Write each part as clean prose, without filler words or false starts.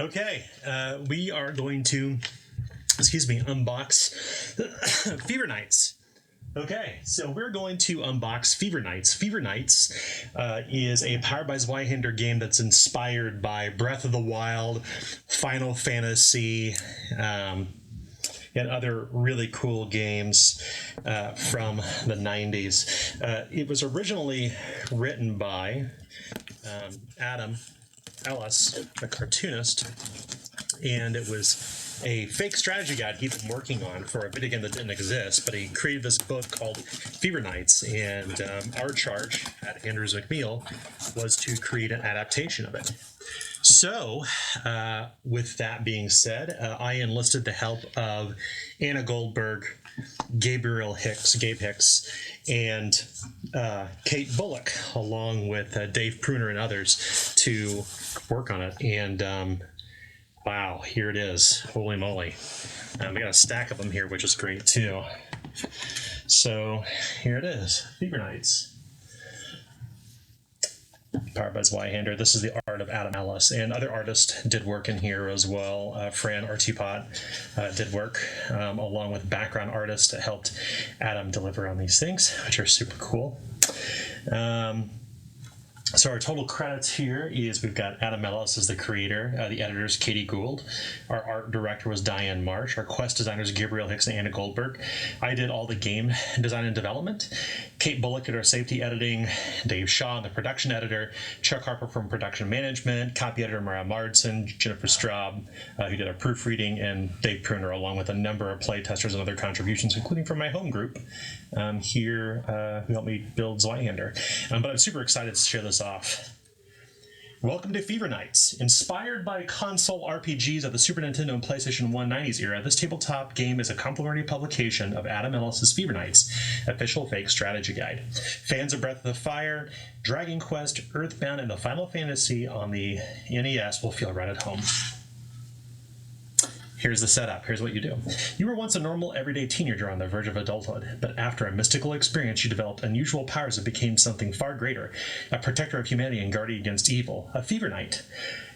Okay, we are going to, unbox Fever Knights. Okay, so we're going to unbox Fever Knights. Fever Knights is a Powered by Zweihander game that's inspired by Breath of the Wild, Final Fantasy, and other really cool games from the 90s. It was originally written by Adam Ellis, a cartoonist, and it was a fake strategy guide he'd been working on for a video game that didn't exist, but he created this book called Fever Knights, and our charge at Andrews McNeil was to create an adaptation of it. So, with that being said, I enlisted the help of Anna Goldberg, Gabe Hicks, and Kate Bullock, along with Dave Pruner and others, to work on it. And wow, here it is. Holy moly. We got a stack of them here, which is great too. So here it is, Fever Knights. Powered by Zweihander. This is the art of Adam Ellis, and other artists did work in here as well. Fran Artipot did work, along with background artists that helped Adam deliver on these things, which are super cool. So our total credits here is we've got Adam Ellis as the creator, the editor is Katie Gould, our art director was Diane Marsh, our quest designers Gabriel Hicks and Anna Goldberg. I did all the game design and development. Kate Bullock did our safety editing, Dave Shaw, the production editor, Chuck Harper from production management, copy editor Mariah Marsden, Jennifer Straub, who did our proofreading, and Dave Pruner, along with a number of play testers and other contributions, including from my home group here, who helped me build Zweihander. But I'm super excited to share this off. Welcome to Fever Knights. Inspired by console RPGs of the Super Nintendo and PlayStation 1 90s era, this tabletop game is a complimentary publication of Adam Ellis' Fever Knights, official fake strategy guide. Fans of Breath of the Fire, Dragon Quest, Earthbound, and the Final Fantasy on the NES will feel right at home. Here's the setup. Here's what you do. You were once a normal, everyday teenager on the verge of adulthood, but after a mystical experience, you developed unusual powers that became something far greater, a protector of humanity and guardian against evil, a Fever Knight.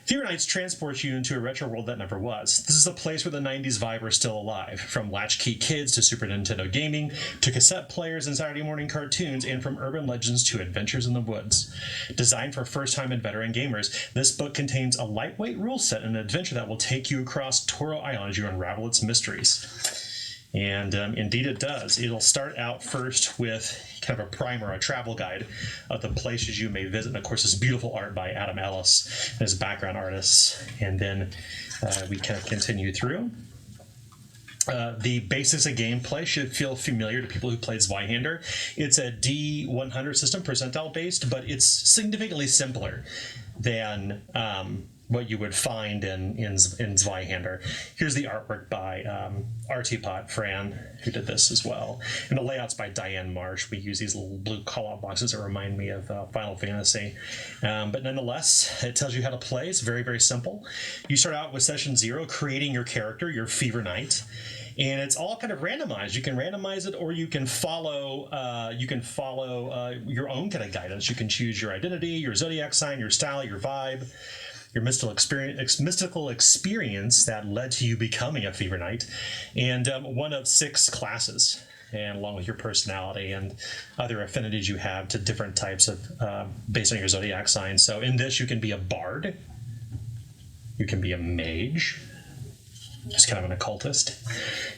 Fever Knights transports you into a retro world that never was. This is a place where the 90s vibe is still alive, from latchkey kids to Super Nintendo gaming, to cassette players and Saturday morning cartoons, and from urban legends to adventures in the woods. Designed for first-time and veteran gamers, this book contains a lightweight rule set and an adventure that will take you across Toro Island as you unravel its mysteries. And indeed it does. It'll start out first with kind of a primer, a travel guide of the places you may visit. And of course, this beautiful art by Adam Ellis and his background artists. And then we kind of continue through. The basics of gameplay should feel familiar to people who played Zweihander. It's a D100 system, percentile based, but it's significantly simpler than what you would find in Zweihander. Here's the artwork by Artipot, Fran, who did this as well. And the layout's by Diane Marsh. We use these little blue call-out boxes that remind me of Final Fantasy. But nonetheless, it tells you how to play. It's very, very simple. You start out with session 0, creating your character, your Fever Knight. And it's all kind of randomized. You can randomize it, or you can follow your own kind of guidance. You can choose your identity, your zodiac sign, your style, your vibe, your mystical experience that led to you becoming a Fever Knight, and one of 6 classes, and along with your personality and other affinities you have to different types of based on your zodiac sign. So in this, you can be a bard, you can be a mage, just kind of an occultist,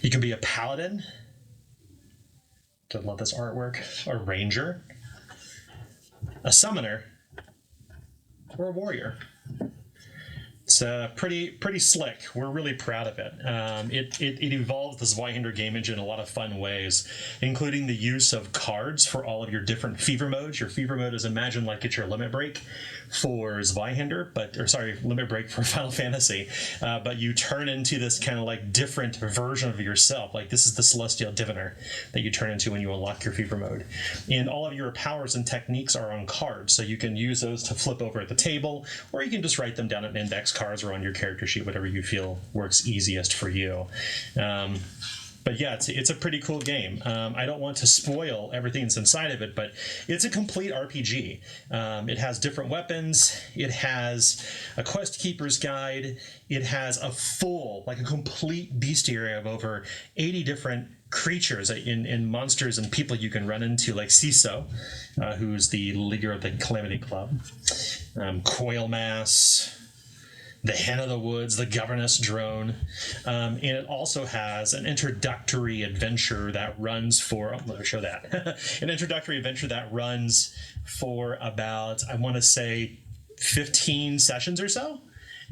you can be a paladin, love this artwork, a ranger, a summoner, or a warrior. It's pretty slick. We're really proud of it. It evolved the Zweihander game engine in a lot of fun ways, including the use of cards for all of your different fever modes. Your fever mode is imagined like it's your limit break for Zweihander, limit break for Final Fantasy. But you turn into this kind of like different version of yourself. Like this is the Celestial Diviner that you turn into when you unlock your fever mode. And all of your powers and techniques are on cards, so you can use those to flip over at the table, or you can just write them down at index cards or on your character sheet, whatever you feel works easiest for you. But yeah, it's a pretty cool game. I don't want to spoil everything that's inside of it, but it's a complete RPG. It has different weapons. It has a quest keeper's guide. It has a complete bestiary of over 80 different creatures in monsters and people you can run into, like Ciso, who's the leader of the Calamity Club, Coilmass, the Hen of the Woods, the Governess Drone, and it also has an introductory adventure that runs for. Let me show that. An introductory adventure that runs for about, I want to say, 15 sessions or so.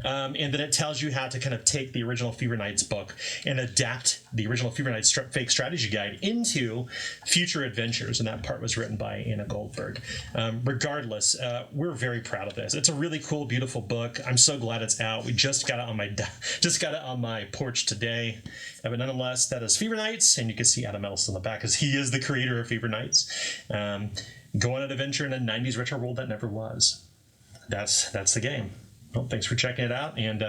And then it tells you how to kind of take the original Fever Knights book and adapt the original Fever Knights fake strategy guide into future adventures. And that part was written by Anna Goldberg. Regardless, we're very proud of this. It's a really cool, beautiful book. I'm so glad it's out. We just got it on my porch today. But nonetheless, that is Fever Knights, and you can see Adam Ellis on the back because he is the creator of Fever Knights. Go on an adventure in a 90s retro world that never was. That's the game. Well, thanks for checking it out, and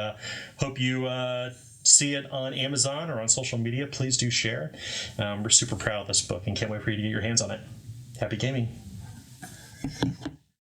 hope you see it on Amazon or on social media. Please do share. We're super proud of this book and can't wait for you to get your hands on it. Happy gaming.